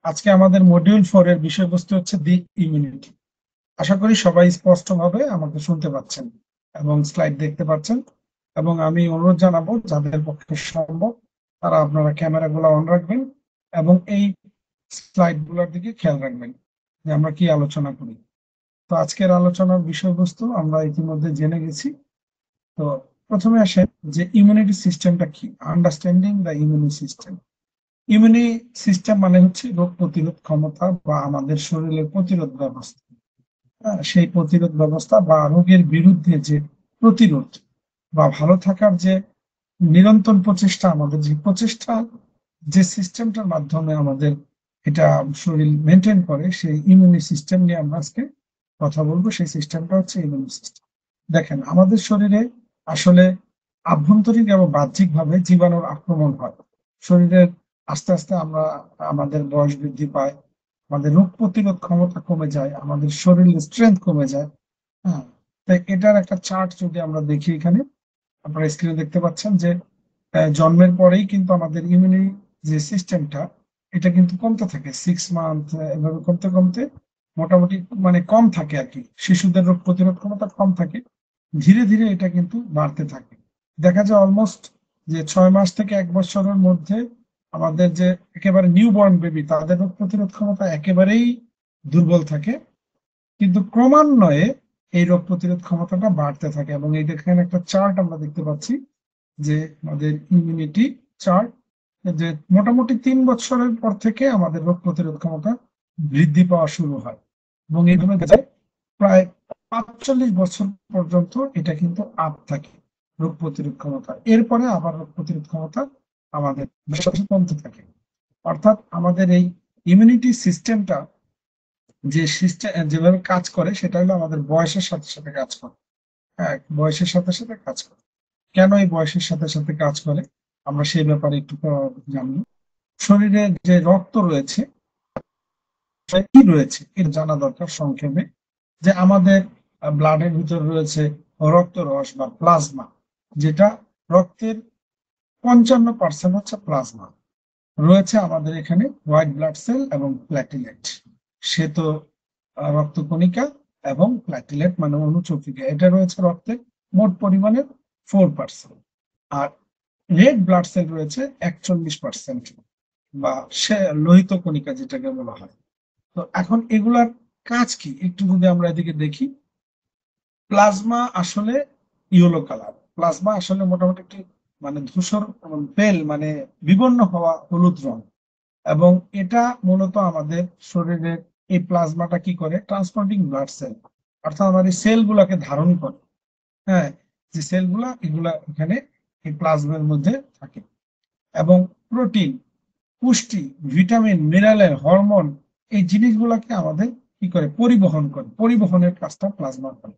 আজকে আমাদের মডিউল 4 এর বিষয়বস্তু হচ্ছে দি ইমিউনিটি। আশা করি সবাই স্পষ্টভাবে আমাকে শুনতে পাচ্ছেন এবং স্লাইড দেখতে পাচ্ছেন। এবং আমি অনুরোধ জানাবো যাদের পক্ষে সম্ভব তারা আপনারা ক্যামেরাগুলো অন রাখবেন এবং এই স্লাইড গুলোর দিকে খেয়াল রাখবেন যে আমরা কি আলোচনা করি। তো আজকের আলোচনার বিষয়বস্তু আমরা ইতিমধ্যে জেনে গেছি। তো প্রথমে আসেন যে ইমিউনিটি সিস্টেমটা কি, আন্ডারস্ট্যান্ডিং দ্য ইমিউনি সিস্টেম। ইমিউনি সিস্টেম মানে হচ্ছে রোগ প্রতিরোধ ক্ষমতা বা আমাদের শরীরের প্রতিরোধ ব্যবস্থা। সেই প্রতিরোধ ব্যবস্থা বা রোগের বিরুদ্ধে যে প্রতিরোধ বা ভালো থাকার যে নিরন্তর প্রচেষ্টা, আমাদের যে প্রচেষ্টা, যে সিস্টেমটার মাধ্যমে আমাদের এটা শরীর মেনটেন করে, সেই ইমিউনি সিস্টেম নিয়ে আমরা আজকে কথা বলবো। সেই সিস্টেমটা হচ্ছে ইমিউনি সিস্টেম। দেখেন, আমাদের শরীরে আসলে আভ্যন্তরীণ এবং বাহ্যিকভাবে জীবাণুর আক্রমণ হয়। শরীরের আস্তে আস্তে আমরা আমাদের বয়স বৃদ্ধি পায়, আমাদের রোগ প্রতিরোধ ক্ষমতা কমে যায়, আমাদের শরীরের স্ট্রেংথ কমে যায়। হ্যাঁ, তাই এটার একটা চার্ট যদি আমরা দেখি, এখানে আপনারা স্ক্রিনে দেখতে পাচ্ছেন যে জন্মের পরেই কিন্তু আমাদের ইমিউনি যে সিস্টেমটা, এটা কিন্তু কমতে থাকে 6 মান্থ, এভাবে কমতে কমতে মোটামুটি মানে কম থাকে আর কি। শিশুদের রোগ প্রতিরোধ ক্ষমতা কম থাকে, ধীরে ধীরে এটা কিন্তু বাড়তে থাকে। দেখা যায় অলমোস্ট যে 6 মাস থেকে 1 বছরের মধ্যে আমাদের যে একেবারে নিউ বর্ন বেবি, তাদের রোগ প্রতিরোধ ক্ষমতা একেবারেই দুর্বল থাকে, কিন্তু ক্রমান্বয়ে এই রোগ প্রতিরোধ ক্ষমতাটা বাড়তে থাকে। এবং এই দেখেন একটা চার্ট আমরা দেখতে পাচ্ছি যে আমাদের ইমিউনিটি চার্ট, যে মোটামুটি 3 বছরের পর থেকে আমাদের রোগ প্রতিরোধ ক্ষমতা বৃদ্ধি পাওয়া শুরু হয় এবং এইভাবে দেখা যায় প্রায় 45 বছর পর্যন্ত এটা কিন্তু আপ থাকে রোগ প্রতিরোধ ক্ষমতা। এরপরে আবার রোগ প্রতিরোধ ক্ষমতা আমাদের বেশ কমতে থাকে। অর্থাৎ আমাদের এই ইমিউনিটি সিস্টেমটা যে সিস্টেম যেভাবে কাজ করে, সেটা হলো আমাদের বয়সের সাথে সাথে কাজ করে। হ্যাঁ, বয়সের সাথে সাথে কাজ করে। কেন এই বয়সের সাথে সাথে কাজ করে আমরা সেই ব্যাপারে একটু জানবো। শরীরে যে রক্ত রয়েছে, কি রয়েছে এটা জানা দরকার সংক্ষেপে। যে আমাদের ব্লাডের ভিতর রয়েছে রক্তরস বা প্লাজমা, যেটা রক্তের 55% হচ্ছে প্লাজমা। রয়েছে আমাদের এখানে হোয়াইট ব্লাড সেল এবং প্ল্যাটিলেট, শ্বেত রক্তকণিকা এবং প্ল্যাটিলেট মানে অনুচক্রিকা, এটা রয়েছে রক্তের মোট পরিমাণের 4%। আর রেড ব্লাড সেল রয়েছে 41%, বা সে লোহিত কণিকা যেটাকে বলা হয়। তো এখন এগুলার কাজ কি একটু যদি আমরা এদিকে দেখি। প্লাজমা আসলে ইয়েলো কালার, প্লাজমা আসলে মোটামুটি একটি মানে ধূসর পেল মানে বিবর্ণ হওয়া হলুদ রং। এবং এটা মূলত আমাদের শরীরের এই প্লাজমাটা কি করে, ট্রান্সপোর্টিং ব্লাড সেল, অর্থাৎ আমাদের সেল গুলাকে ধারণ করে। হ্যাঁ, যে সেলগুলা এগুলা এখানে এই প্লাজমার মধ্যে থাকে। এবং প্রোটিন, পুষ্টি, ভিটামিন, মিনারেল, হরমোন, এই জিনিসগুলোকে আমাদের কি করে পরিবহন করে, পরিবহনের কাজটা প্লাজমা করে।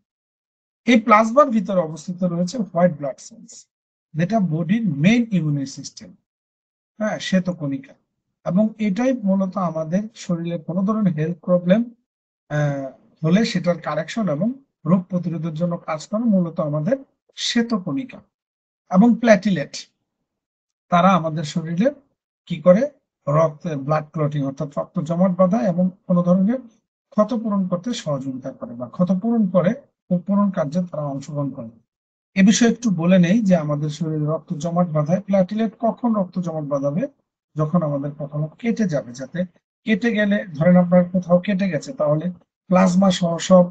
এই প্লাজমার ভিতরে অবস্থিত রয়েছে হোয়াইট ব্লাড সেলস, যেটা বডির মেইন ইমিউনি সিস্টেম। হ্যাঁ, শ্বেতকণিকা। এবং এটাই মূলত আমাদের শরীরে কোনো ধরনের হেলথ প্রবলেম হলে সেটার কারেকশন এবং রোগ প্রতিরোধের জন্য কাজ করে মূলত আমাদের শ্বেতকণিকা। এবং প্ল্যাটিলেট, তারা আমাদের শরীরে কি করে, রক্তের ব্লাড ক্লটিং অর্থাৎ রক্ত জমাট বাঁধা এবং কোনো ধরনের ক্ষত পূরণ করতে সহযোগিতা করে বা ক্ষত পূরণ করে, পূরণ কার্যে তারা অংশগ্রহণ করে। এ বিষয়ে একটু বলে নেই যে আমাদের শরীরে রক্ত জমাট বাঁধায় প্ল্যাটিলেট কখন রক্ত জমাট বাঁধাবে, যখন আমাদের কখনো কেটে যাবে। যাতে কেটে গেলে, ধরেন আপনার কোথাও কেটে গেছে, তাহলে প্লাজমা সহ সব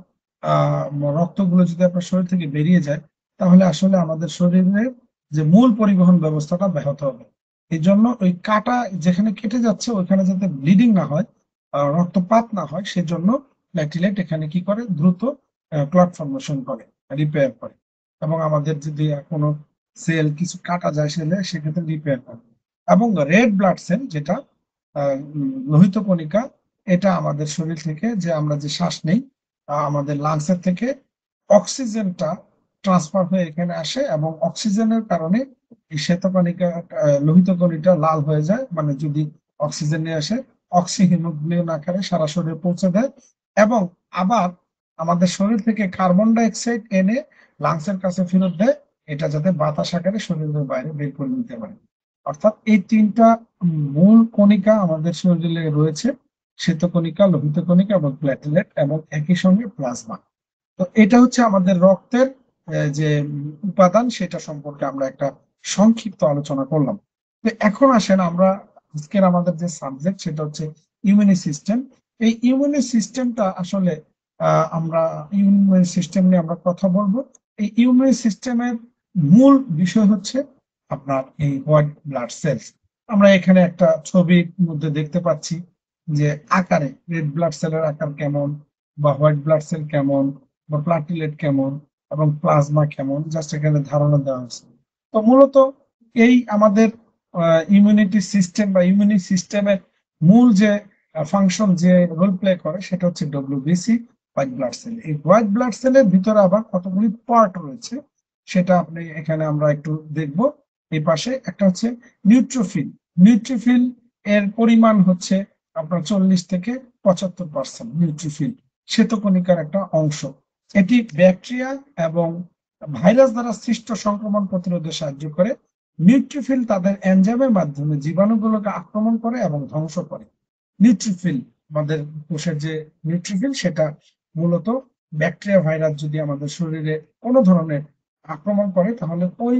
রক্তগুলো যদি আপনার শরীর থেকে বেরিয়ে যায়, তাহলে আসলে আমাদের শরীরের যে মূল পরিবহন ব্যবস্থাটা ব্যাহত হবে। এই জন্য ওই কাটা যেখানে কেটে যাচ্ছে ওইখানে যাতে ব্লিডিং না হয়, রক্তপাত না হয়, সেজন্য প্ল্যাটিলেট এখানে কি করে, দ্রুত ক্লট ফর্মেশন করে, রিপেয়ার করে। এবং আমাদের যদি কোনো সেল কিছু কাটা যায় সেক্ষেত্রে রিপেয়ার করে। এবং রেড ব্লাড সেল, যেটা লোহিত কণিকা, এটা আমাদের শরীর থেকে যে আমরা যে শ্বাস নেই, আমাদের লাংসের থেকে অক্সিজেনটা ট্রান্সফার হয়ে এখানে আসে এবং অক্সিজেনের কারণে এই শ্বেতকণিকা, লোহিত কণিকা লাল হয়ে যায়। মানে যদি অক্সিজেন নিয়ে আসে, অক্সিহিমোগ্লোবিন আকারে সারা শরীরে পৌঁছে দেয়। এবং আবার আমাদের শরীর থেকে কার্বন ডাই অক্সাইড এনে লাংসের কাছে ফেরত দেয়, এটা যাতে বাতাস আকারে শরীরের বাইরে বের করে নিতে পারে। অর্থাৎ এই তিনটা মূল কণিকা আমাদের শরীরে রয়েছে, শ্বেতকণিকা, লোহিত কণিকা এবং প্ল্যাটেলেট এবং একই সঙ্গে প্লাজমা। তো এটা হচ্ছে আমাদের রক্তের যে উপাদান, সেটা সম্পর্কে আমরা একটা সংক্ষিপ্ত আলোচনা করলাম। তো এখন আসেন আমরা আজকের আমাদের যে সাবজেক্ট সেটা হচ্ছে ইমিউনি সিস্টেম। এই ইমিউনি সিস্টেমটা আসলে আমরা ইমিউনি সিস্টেম নিয়ে আমরা কথা বলবো। এই ইমিউনি সিস্টেমের মূল বিষয় হচ্ছে আপনার এই হোয়াইট ব্লাড সেলস। আমরা এখানে একটা ছবির মধ্যে দেখতে পাচ্ছি যে আকারে রেড ব্লাড সেলের আকার কেমন, বা হোয়াইট ব্লাড সেল কেমন, বা প্লাটিলেট কেমন, এবং প্লাজমা কেমন, জাস্ট এখানে ধারণা দেওয়া হয়েছে। তো মূলত এই আমাদের ইমিউনিটি সিস্টেম বা ইমিউনি সিস্টেমের মূল যে ফাংশন, যে রোল প্লে করে, সেটা হচ্ছে ডব্লিউবিসি, হোয়াইট ব্লাড সেল। এই হোয়াইট ব্লাড সেলের ভিতরে আবার কতগুলি পার্ট রয়েছে সেটা আপনি এখানে আমরা একটু দেখব। এই পাশে একটা হচ্ছে নিউট্রোফিল। নিউট্রোফিল এর পরিমাণ হচ্ছে আপনার 40 থেকে 75% নিউট্রোফিল, শ্বেতকণিকার একটা অংশ। এটি ব্যাকটেরিয়া এবং ভাইরাস দ্বারা সৃষ্ট সংক্রমণ প্রতিরোধে সাহায্য করে। নিউট্রোফিল তাদের এনজাইমের মাধ্যমে জীবাণুগুলোকে আক্রমণ করে এবং ধ্বংস করে। নিউট্রোফিল, আমাদের কোষের যে নিউট্রোফিল, সেটা মূলত ব্যাকটেরিয়া ভাইরাস যদি আমাদের শরীরে কোনো ধরনের আক্রমণ করে, তাহলে ওই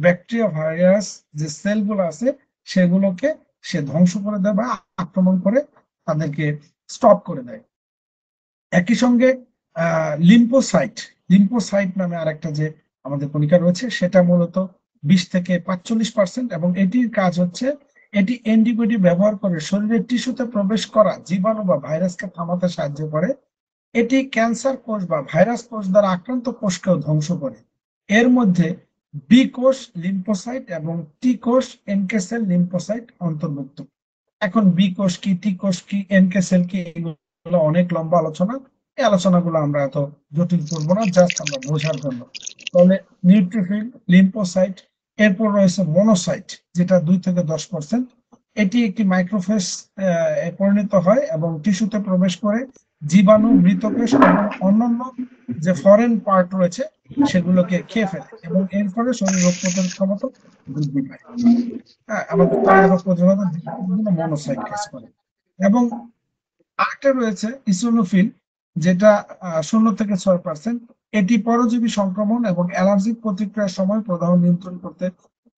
ব্যাকটেরিয়া ভাইরাস যে সেলগুলো আছে সেগুলোকে সে ধ্বংস করে দেয় বা আক্রমণ করে তাদেরকে স্টপ করে দেয়। একই সঙ্গে লিম্ফোসাইট, লিম্ফোসাইট নামে আরেকটা যে আমাদের কণিকা রয়েছে, সেটা মূলত 20 থেকে 45%, এবং এটির কাজ হচ্ছে এটি অ্যান্টিবডি ব্যবহার করে শরীরের টিস্যুতে প্রবেশ করা জীবাণু বা ভাইরাসকে থামাতে সাহায্য করে। এটি ক্যান্সার কোষ বা ভাইরাস কোষ দ্বারা আক্রান্ত কোষকেও ধ্বংস করে। এর মধ্যে বি কোষ লিম্ফোসাইট এবং টি কোষ এনকে সেল লিম্ফোসাইট অন্তর্ভুক্ত। এখন বি কোষ কি, টি কোষ কি, এনকে সেল কি, এগুলো অনেক লম্বা আলোচনা। এই আলোচনাগুলো আমরা এত জটিল করবো না, জাস্ট আমরা বোঝার জন্য। তাহলে নিউট্রোফিল, লিম্ফোসাইট, এরপর রয়েছে মনোসাইট, যেটা 2 থেকে 10%। এটি একটি মাইক্রোফেজ পরিণত হয় এবং টিস্যুতে প্রবেশ করে জীবাণু, মৃতকোষ এবং অন্যান্য যে ফরেন পার্ট রয়েছে সেগুলোকে খেয়ে ফেলে, এবং এর ফলে শরীর রোগ প্রতিরোধ ক্ষমতা বৃদ্ধি পায়। হ্যাঁ, আমাদের তার রোগ প্রতিরোধের জন্য মনোসাইট কাজ করে। এবং আরেকটা রয়েছে ইসোনোফিল, যেটা 0 থেকে 6%। এটি পরজীবী সংক্রমণ এবং অ্যালার্জিক প্রতিক্রিয়ার সময় প্রদাহ নিয়ন্ত্রণ করতে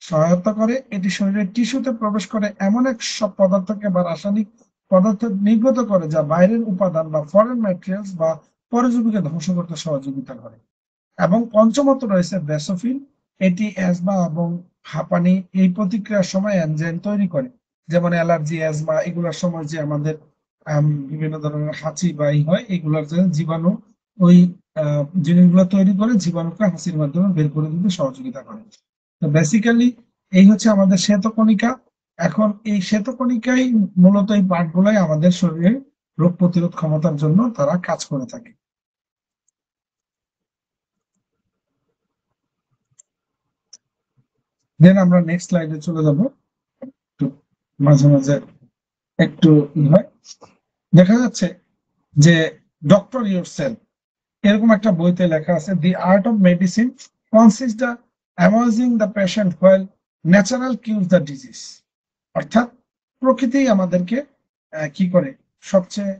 সহায়তা করে। এটি শরীরের টিস্যুতে প্রবেশ করে এমন এক সব পদার্থকে বা রাসায়নিক পদার্থ নির্গত করে যা বাইরের উপাদান বা ফরেন ম্যাটেরিয়ালস বা পরজীবীকে ধ্বংস করতে সহযোগিতা করে। এবং পঞ্চমত রয়েছে বেসোফিল। এটি অ্যাজমা এবং হাঁপানি এই প্রতিক্রিয়ার সময় এনজাইম তৈরি করে, যেমন অ্যালার্জি, অ্যাজমা, এগুলোর সময় যে আমাদের বিভিন্ন ধরনের হাঁচি বা ই হয়, এগুলোর যে জীবাণু ওই জিনিসগুলো তৈরি করে জীবাণুকে হাঁচির মাধ্যমে বের করে দিতে সহযোগিতা করে। তো বেসিক্যালি এই হচ্ছে আমাদের শ্বেতকণিকা। এখন এই শ্বেতকণিকাই মূলত এই পার্টগুলাই আমাদের শরীরে রোগ প্রতিরোধ ক্ষমতার জন্য তারা কাজ করে থাকে। দেন আমরা নেক্সট স্লাইডে চলে যাব। একটু মাঝে মাঝে একটু হয়, দেখা যাচ্ছে যে ডক্টর ইয়োরসেলফ, এরকম একটা বইতে লেখা আছে, the art of medicine consist the amazing the patient while natural cures the disease. অর্থাৎ প্রকৃতি আমাদেরকে কি করে সবচেয়ে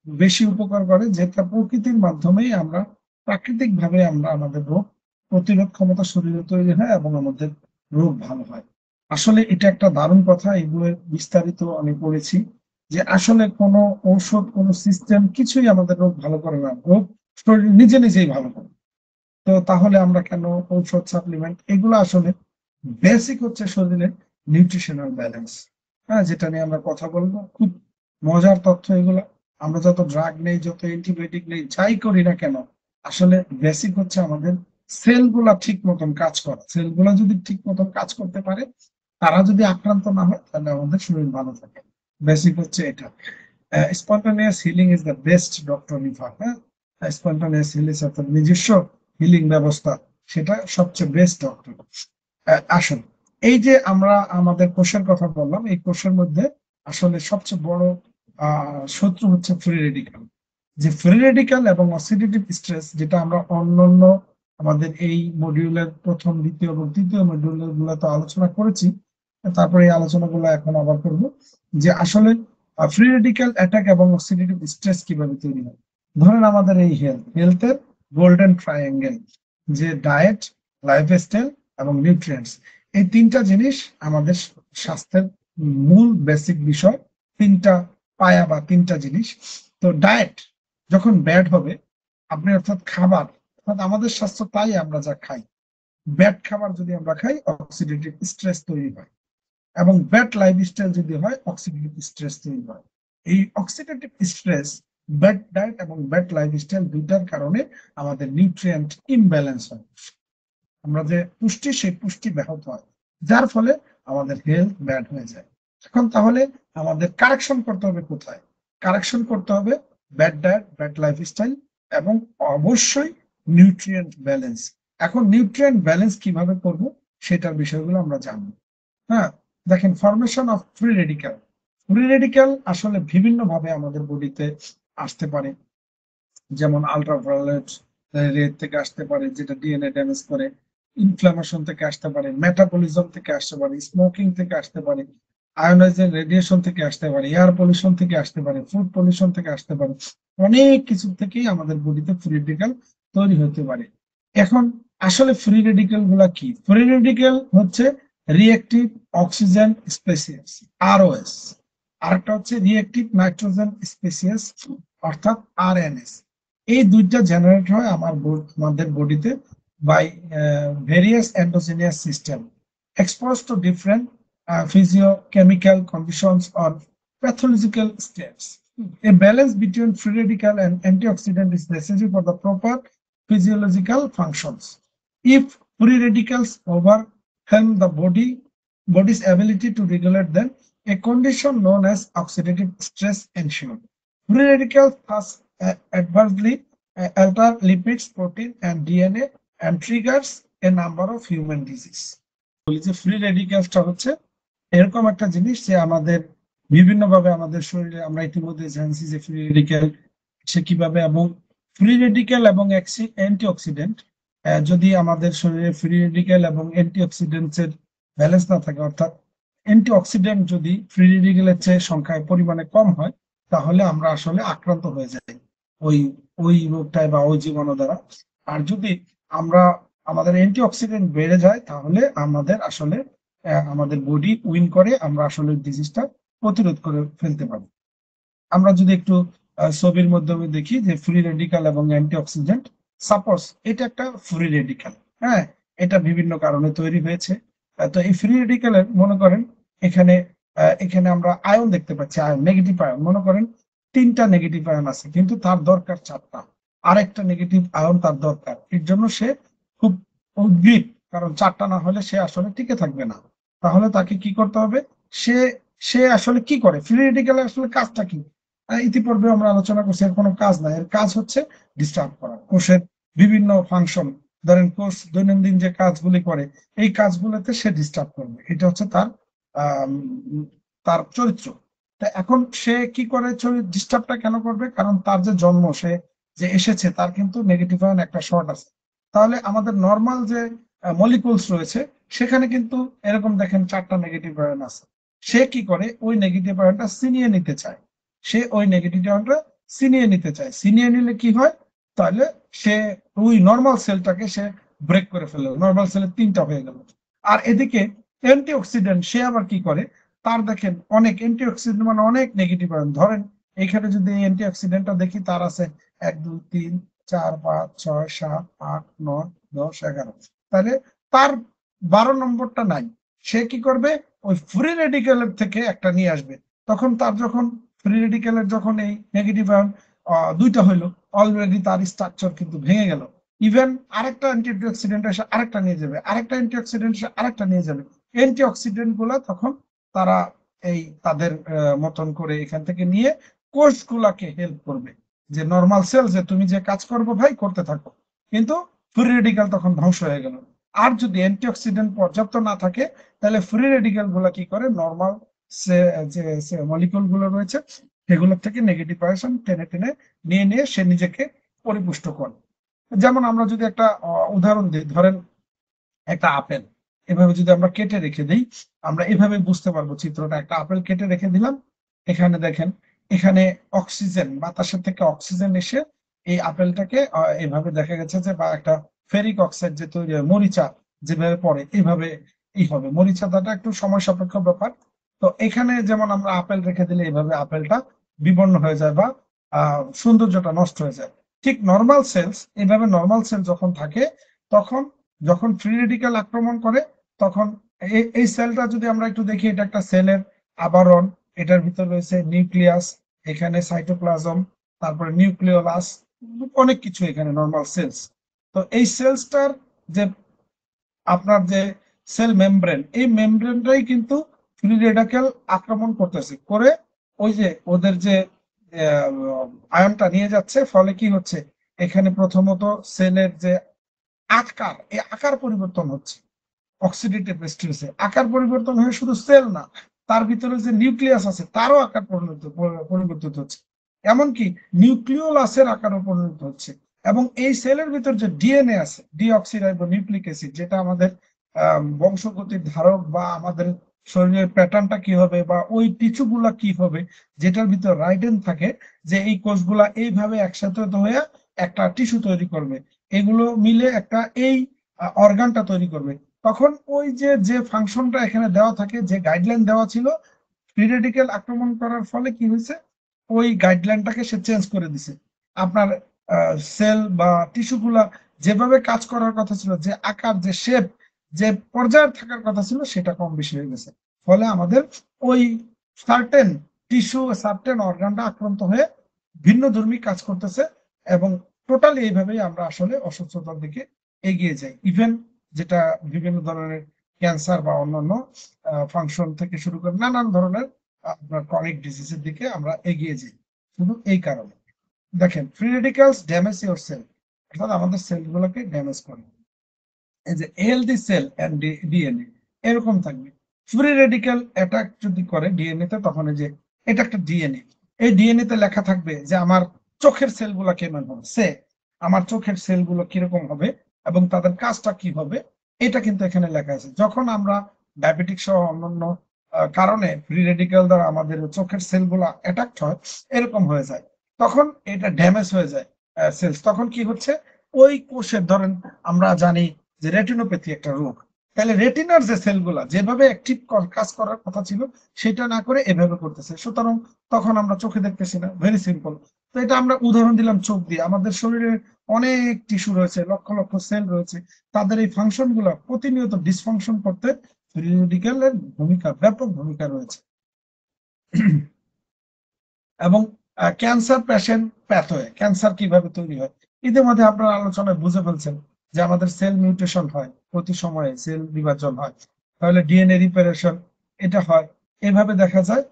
বেশি উপকার করে, যেটা প্রকৃতির মাধ্যমেই আমরা প্রাকৃতিক ভাবে আমরা আমাদের রোগ প্রতিরোধ ক্ষমতা শরীরে তৈরি হয় এবং আমাদের রোগ ভালো হয়। আসলে এটা একটা দারুণ কথা। এগুলো বিস্তারিত আমি পড়েছি যে আসলে কোনো ঔষধ, কোনো সিস্টেম কিছুই আমাদের রোগ ভালো করে না, রোগ শরীর নিজে নিজেই ভালো করে। তো তাহলে আমরা কেন ঔষধ, সাপ্লিমেন্ট, এগুলো আসলে বেসিক হচ্ছে শরীরের নিউট্রিশনাল ব্যালেন্স। হ্যাঁ, যেটা নিয়ে আমরা কথা বলবো, খুব মজার তথ্য এগুলো। আমরা যত ড্রাগ নেই, যত অ্যান্টিবায়োটিক নেই, যাই করি না কেন, আসলে বেসিক হচ্ছে আমাদের সেলগুলা ঠিক মতন কাজ করা। সেলগুলা যদি ঠিক মতন কাজ করতে পারে, তারা যদি আক্রান্ত না হয়, তাহলে আমাদের শরীর ভালো থাকে। বেসিক হচ্ছে এটা। Spontaneous healing is the best doctor refer. হ্যাঁ, স্পন্টানিয়াস হিলিং অর্থাৎ নিজস্ব হিলিং ব্যবস্থা, সেটা সবচেয়ে বেস্ট ডক্টর। আসুন, এই যে আমরা আমাদের কোষের কথা বললাম, এই কোষের মধ্যে আসলে সবচেয়ে বড় শত্রু হচ্ছে ফ্রি রেডিকাল। যে ফ্রি রেডিকাল এবং অক্সিডেটিভ স্ট্রেস, যেটা আমরা অন্যান্য আমাদের এই মডিউলের প্রথম, দ্বিতীয় এবং তৃতীয় মডিউলের গুলোতে আলোচনা করেছি, তারপরে এই আলোচনাগুলো এখন আবার করব। যে আসলে ফ্রি রেডিক্যাল অ্যাটাক এবং অক্সিডেটিভ স্ট্রেস কিভাবে তৈরি হয়? ধরেন আমাদের এই হেলথের গোল্ডেন ট্রায়াঙ্গেল, যে ডায়েট, লাইফস্টাইল এবং নিউট্রিয়েন্টস, এই তিনটা জিনিস আমাদের স্বাস্থ্যের মূল বেসিক বিষয়। তিনটা পায়া বা তিনটা জিনিস। তো ডায়েট যখন ব্যাড হবে, আপনি অর্থাৎ খাবার, অর্থাৎ আমাদের স্বাস্থ্য তাই আমরা যা খাই, ব্যাড খাবার যদি আমরা খাই অক্সিডেটিভ স্ট্রেস তৈরি হয়, এবং ব্যাড লাইফস্টাইল যদি হয় অক্সিডেটিভ স্ট্রেস তৈরি হয়। এই অক্সিডেটিভ স্ট্রেস, ব্যাড ডায়েট এবং ব্যাড লাইফস্টাইল দুইটার কারণে আমাদের নিউট্রিয়েন্ট ইমব্যালেন্স হয়। আমরা যে পুষ্টি, সেই পুষ্টি ব্যাহত হয়, যার ফলে আমাদের হেলথ ব্যাড হয়ে যায়। এখন তাহলে আমাদের কারেকশন করতে হবে কোথায়? কারেকশন করতে হবে ব্যাড ডায়েট, ব্যাড লাইফস্টাইল এবং অবশ্যই নিউট্রিয়েন্ট ব্যালেন্স। এখন নিউট্রিয়েন্ট ব্যালেন্স কিভাবে করব সেটার বিষয়গুলো আমরা জানবো। হ্যাঁ, দেখেন, formation of free radical. Free radical আসলে বিভিন্ন ভাবে আমাদের বডিতে আসতে পারে। যেমন আল্ট্রাভায়োলেট রে থেকে আসতে পারে, যেটা ডিএনএ ড্যামেজ করে। ইনফ্লামেশন থেকে আসতে পারে, মেটাবলিজম থেকে আসতে পারে, স্মোকিং থেকে আসতে পারে, আয়োনাইজিং রেডিয়েশন থেকে আসতে পারে, এয়ার পলিউশন থেকে আসতে পারে, ফুড পলিউশন থেকে আসতে পারে। অনেক কিছু থেকেই আমাদের বডিতে ফ্রি রেডিক্যাল তৈরি হতে পারে। এখন আসলে ফ্রি রেডিক্যাল গুলা কি? ফ্রি রেডিক্যাল হচ্ছে রিঅ্যাক্টিভ অক্সিজেন স্পেসিয়াস, আরওএস। আরেকটা হচ্ছে রিঅ্যাক্টিভ নাইট্রোজেন স্পেসিয়াস, অর্থাৎ আরএনএস। এই দুইটা জেনারেট হয় আমাদের বডিতে by various endogenous system exposed to different physiochemical conditions or pathological states. A balance between free radical and antioxidant is necessary for the proper physiological functions. If free radicals overwhelm the body's ability to regulate them, a condition known as oxidative stress ensues. Free radicals thus adversely alter lipids, protein, and DNA and triggers a number of human diseases. বলি যে free রেডিক্যালসটা হচ্ছে এরকম একটা জিনিস যে আমাদের বিভিন্ন ভাবে আমাদের শরীরে, আমরা ইতিমধ্যে জানছি যে ফ্রি রেডিক্যাল সে কিভাবে, এবং ফ্রি রেডিক্যাল এবং অ্যান্টিঅক্সিডেন্ট, যদি আমাদের শরীরে ফ্রি রেডিক্যাল এবং অ্যান্টিঅক্সিডেন্টস এর ব্যালেন্স না থাকে, অর্থাৎ অ্যান্টিঅক্সিডেন্ট যদি ফ্রি রেডিক্যালের চেয়ে সংখ্যায় পরিমাণে কম হয়, তাহলে আমরা আসলে আক্রান্ত হয়ে যাই ওই ওই রোগটায় বা ওই জীবাণু দ্বারা। আর যদি আমরা আমাদের অ্যান্টিঅক্সিডেন্ট বেড়ে যায়, তাহলে আমাদের আসলে আমাদের বডি উইন করে, আমরা আসলে ডিজিজটা প্রতিরোধ করে ফেলতে পারি। আমরা যদি একটু ছবির মাধ্যমে দেখি যে ফ্রি রেডিক্যাল এবং অ্যান্টিঅক্সিডেন্ট, সাপোজ এটা একটা ফ্রি রেডিক্যাল। হ্যাঁ, এটা বিভিন্ন কারণে তৈরি হয়েছে। তো এই ফ্রি রেডিক্যালের মনে করেন এখানে এখানে আমরা আয়ন দেখতে পাচ্ছি, আয়ন, নেগেটিভ আয়ন। মনে করেন তিনটা নেগেটিভ আয়ন আছে, কিন্তু তার দরকার চারটা। আরেকটা নেগেটিভ আয়ন তার দরকার, এর জন্য সে খুব উদ্গ্রীব, কারণ চারটা না হলে সে আসলে টিকে থাকবে না। তাহলে তাকে কি করতে হবে? সে সে আসলে কি করে? ফ্রি রেডিক্যালের আসলে কাজটা কি? ইতিপূর্বে আমরা আলোচনা করছি, এর কোনো কাজ নাই। এর কাজ হচ্ছে ডিস্টার্ব করা কোষের বিভিন্ন ফাংশন। ধরেন কোষ দৈনন্দিন যে কাজগুলি করে, এই কাজগুলোতে সে ডিস্টার্ব করবে, এটা হচ্ছে তার আহ তার চরিত্র। তা এখন সে কি করে ডিস্টার্বটা কেন করবে? কারণ তার যে জন্ম, সে যে এসেছে, তার কিন্তু নেগেটিভ আয়ন একটা শর্ট আছে। তাহলে আমাদের নর্মাল যে মলিকুলস রয়েছে, সেখানে কিন্তু এরকম দেখেন চারটা নেগেটিভ আয়ন আছে। সে কি করে? ওই নেগেটিভ আয়নটা ছিনিয়ে নিতে চায়। সে ওই নেগেটিভ আয়নটা ছিনিয়ে নিতে চায়। ছিনিয়ে নিলে কি হয়? তাহলে সে ওই নর্মাল সেলটাকে সে ব্রেক করে ফেললো, নর্মাল সেলের তিনটা হয়ে গেল। আর এদিকে অ্যান্টিঅক্সিডেন্ট সে আবার কি করে? তার দেখেন অনেক অ্যান্টিঅক্সিডেন্ট, মানে অনেক নেগেটিভ আয়ন। ধরেন এখানে যদি অ্যান্টিঅক্সিডেন্টটা দেখি, তার আছে 1 2 3 4 5 6 7 8 9 10 11। তাহলে তার 12 নম্বরটা নাই। সে কি করবে? ওই ফ্রি রেডিক্যালের থেকে একটা নিয়ে আসবে। তখন তার যখন ফ্রি রেডিক্যালের যখন এই নেগেটিভ আয়ন দুইটা হইলো, অলরেডি তার স্ট্রাকচার কিন্তু ভেঙে গেল। ইভেন আরেকটা অ্যান্টিঅক্সিডেন্ট এসে আরেকটা নিয়ে যাবে, আরেকটা অ্যান্টিঅক্সিডেন্ট এসে আরেকটা নিয়ে যাবে। অ্যান্টিঅক্সিডেন্ট গুলা তখন তারা এই তাদের মতন করে এখান থেকে নিয়ে কোষগুলাকে হেল্প করবে, যে নর্মাল সেল যে তুমি যে কাজ করবো ভাই করতে থাকো। কিন্তু ফ্রি রেডিক্যাল তখন ধ্বংস হয়ে গেল। আর যদি অ্যান্টিঅক্সিডেন্ট পর্যাপ্ত না থাকে, তাহলে ফ্রি রেডিক্যাল গুলা কি করে? নর্মাল যে মলিকুল গুলো রয়েছে, সেগুলোর থেকে নেগেটিভ আয়ন টেনে টেনে নিয়ে নিয়ে সে নিজেকে পরিপুষ্ট করে। যেমন আমরা যদি একটা উদাহরণ দিই, ধরেন একটা আপেল এভাবে যদি আমরা কেটে রেখে দিই, আমরা এভাবে বুঝতে পারবো চিত্রটা। একটা আপেল কেটে রেখে দিলাম, এখানে দেখেন, এখানে অক্সিজেন, বাতাসের থেকে অক্সিজেন এসে এই আপেলটাকে এইভাবে দেখা গেছে যে, বা একটা ফেরিক অক্সাইড যে তৈরি হয়, মরিচা যেভাবে পড়ে এইভাবে হবে। মরিচাটা একটু সময় সাপেক্ষ ব্যাপার। তো এখানে যেমন আমরা আপেল রেখে দিলে এইভাবে আপেলটা বিবর্ণ হয়ে যায় বা সৌন্দর্যটা নষ্ট হয়ে যায়। ঠিক নর্মাল সেলস, এইভাবে নর্মাল সেল যখন থাকে, তখন যখন ফ্রি রেডিক্যাল আক্রমণ করে, তখন এই সেলটা যদি আমরা একটু দেখি, এটা একটা সেলের আবরণ, এটার ভিতর রয়েছে নিউক্লিয়াস, এখানে সাইটোপ্লাজম, তারপরে নিউক্লিওলাস, অনেক কিছু এখানে নর্মাল সেলস। তো এই সেলসটার যে আপনার যে সেল মেমব্রেন, এই মেমব্রেনটাই কিন্তু ফ্রি রেডিক্যাল আক্রমণ করতেছে, করে ওই যে ওদের যে আয়নটা নিয়ে যাচ্ছে, ফলে কি হচ্ছে, এখানে প্রথমত সেলের যে আকার, এই আকার পরিবর্তন হচ্ছে। অক্সিডেটিভ স্ট্রেসে আকার পরিবর্তন হয়ে শুধু সেল না, তার ভিতরে যে নিউক্লিয়াস আছে তারও আকার পরিবর্তিত হচ্ছে, এমনকি নিউক্লিওলাসের আকারও পরিণত হচ্ছে। এবং এই সেলের ভিতর যে ডিএনএ আছে, ডিঅক্সিরাইবো নিউক্লিক অ্যাসিড, যেটা আমাদের বংশগতির ধারক, বা আমাদের শরীরের প্যাটার্নটা কি হবে, বা ওই টিস্যুগুলা কি হবে, যেটার ভিতর রাইডেন থাকে, যে এই কোষগুলা এইভাবে একসাথে হয়ে একটা টিস্যু তৈরি করবে, এগুলো মিলে একটা এই অর্গানটা তৈরি করবে। তখন ওই যে যে ফাংশনটা এখানে দেওয়া থাকে, যে গাইডলাইন দেওয়া ছিল, ফ্রি রেডিক্যাল আক্রমণ করার ফলে কি হয়েছে, ওই গাইডলাইনটাকে সে চেঞ্জ করে দিছে। আপনার সেল বা টিস্যু গুলা যেভাবে কাজ করার কথা ছিল, যে আকার, যে শেপ, যে পর্যায়ে থাকার কথা ছিল, সেটা কম বেশি হয়ে গেছে। ফলে আমাদের ওই সার্টেন টিস্যু, সার্টেন অর্গানটা আক্রান্ত হয়ে ভিন্ন ধর্মী কাজ করতেছে। এবং টোটালি এইভাবেই আমরা আসলে অসুস্থতার দিকে এগিয়ে যাই। ইভেন যেটা বিভিন্ন ধরনের ক্যান্সার বা অন্যান্য ফাংশন থেকে শুরু করে নানান ধরনের আপনার ক্রনিক ডিজিজের দিকে আমরা এগিয়ে যাই, শুধু এই কারণে। দেখেন, free radicals damage your cell, অর্থাৎ আমাদের সেলগুলোকে ড্যামেজ করে। এই যে হেলদি সেল এন্ড ডিএনএ এরকম থাকবে। ফ্রি রেডিক্যাল অ্যাটাক যদি করে ডিএনএ তে, তখন এই যে এটা একটা ডিএনএ, এই ডিএনএ তে লেখা থাকবে যে আমার চোখের সেলগুলো কেমন হবে, আমার চোখের সেলগুলো কিরকম হবে এবং তাদের কাজটা কি হবে, এটা কিন্তু এখানে লেখা আছে। যখন আমরা ডায়াবেটিক সহ অন্যান্য কারণে ফ্রি রেডিক্যাল দ্বারা আমাদের চোখের সেলগুলো অ্যাটাক হয়, এরকম হয়ে যায়, তখন এটা ড্যামেজ হয়ে যায় সেলস। তখন কি হচ্ছে, ওই কোষের, ধরেন আমরা জানি যে রেটিনোপ্যাথি একটা রোগ, তাহলে রেটিনার যে সেলগুলা যেভাবে অ্যাক্টিভ কাজ করার কথা ছিল, সেটা না করে এভাবে করতেছে, সুতরাং তখন আমরা চোখে দেখতেছি না। Very simple. তো এটা আমরা উদাহরণ দিলাম চোখ দিয়ে। আমাদের শরীরে অনেক টিস্যু রয়েছে, লক্ষ লক্ষ সেল রয়েছে, তাদের এই ফাংশন গুলা প্রতিনিয়ত ডিসফাংশন করতে রেডিক্যালের ভূমিকা, ব্যাপক ভূমিকা রয়েছে। এবং ক্যান্সার পেশেন্ট প্যাথোয়ে, ক্যান্সার কিভাবে তৈরি হয়, ইতিমধ্যে আপনার আলোচনায় বুঝে ফেলছেন যে আমাদের সেল মিউটেশন হয়, প্রতি সময়ে সেল বিভাজন হয়, তাহলে ডিএনএ রিপারেশন এটা হয়। এভাবে দেখা যায়